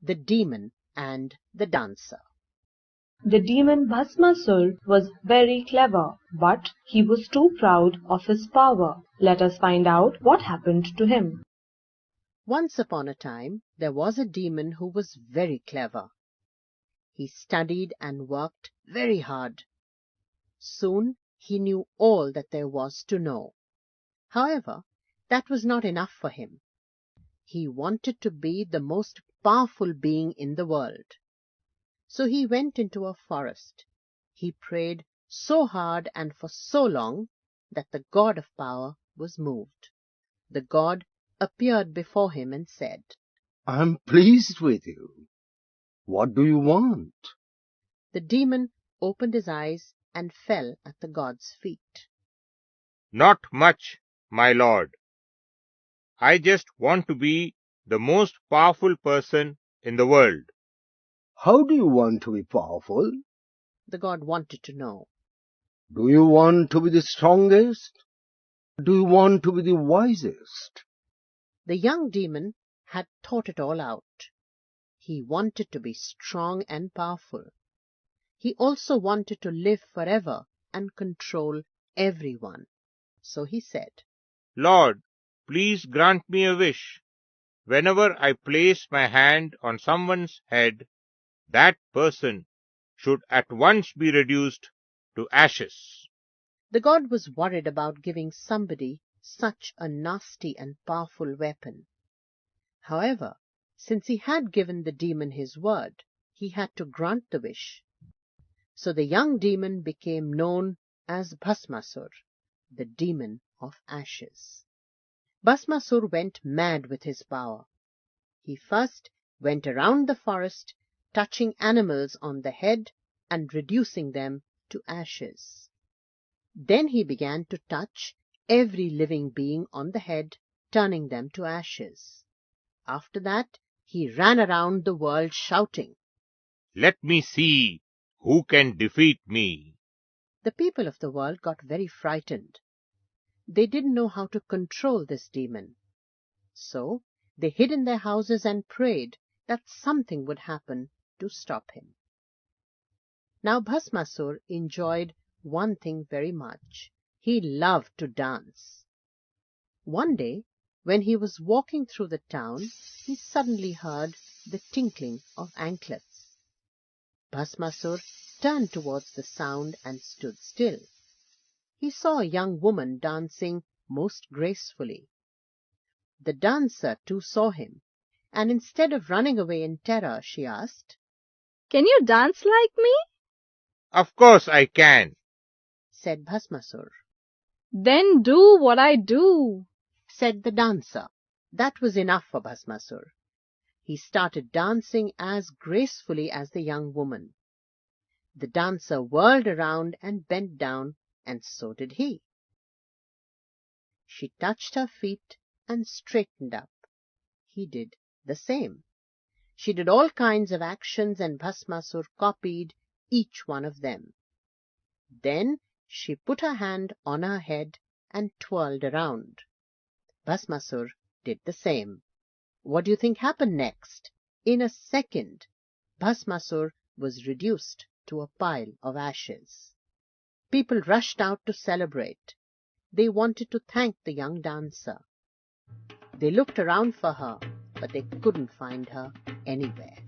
The Demon and the Dancer. The demon Bhasmasura was very clever, but he was too proud of his power. Let us find out what happened to him. Once upon a time, there was a demon who was very clever. He studied and worked very hard. Soon he knew all that there was to know. However, that was not enough for him. He wanted to be the most powerful being in the world. So he went into a forest. He prayed so hard and for so long that the god of power was moved. The god appeared before him and said, "I am pleased with you. What do you want?" The demon opened his eyes and fell at the god's feet. "Not much, my lord. I just want to be the most powerful person in the world." "How do you want to be powerful?" The god wanted to know. "Do you want to be the strongest? Do you want to be the wisest?" The young demon had thought it all out. He wanted to be strong and powerful. He also wanted to live forever and control everyone. So he said, "Lord, please grant me a wish. Whenever I place my hand on someone's head, that person should at once be reduced to ashes." The god was worried about giving somebody such a nasty and powerful weapon. However, since he had given the demon his word, he had to grant the wish. So the young demon became known as Bhasmasura, the demon of ashes. Bhasmasura went mad with his power. He first went around the forest, touching animals on the head and reducing them to ashes. Then he began to touch every living being on the head, turning them to ashes. After that, he ran around the world shouting, "Let me see who can defeat me." The people of the world got very frightened. They didn't know how to control this demon. So they hid in their houses and prayed that something would happen to stop him. Now Bhasmasura enjoyed one thing very much. He loved to dance. One day, when he was walking through the town, he suddenly heard the tinkling of anklets. Bhasmasura turned towards the sound and stood still. He saw a young woman dancing most gracefully. The dancer too saw him, and instead of running away in terror, she asked, "Can you dance like me?" "Of course I can," said Bhasmasura. "Then do what I do," said the dancer. That was enough for Bhasmasura. He started dancing as gracefully as the young woman. The dancer whirled around and bent down, and so did he. She touched her feet and straightened up. He did the same. She did all kinds of actions, and Bhasmasura copied each one of them. Then she put her hand on her head and twirled around. Bhasmasura did the same. What do you think happened next? In a second, Bhasmasura was reduced to a pile of ashes. People rushed out to celebrate. They wanted to thank the young dancer. They looked around for her, but they couldn't find her anywhere.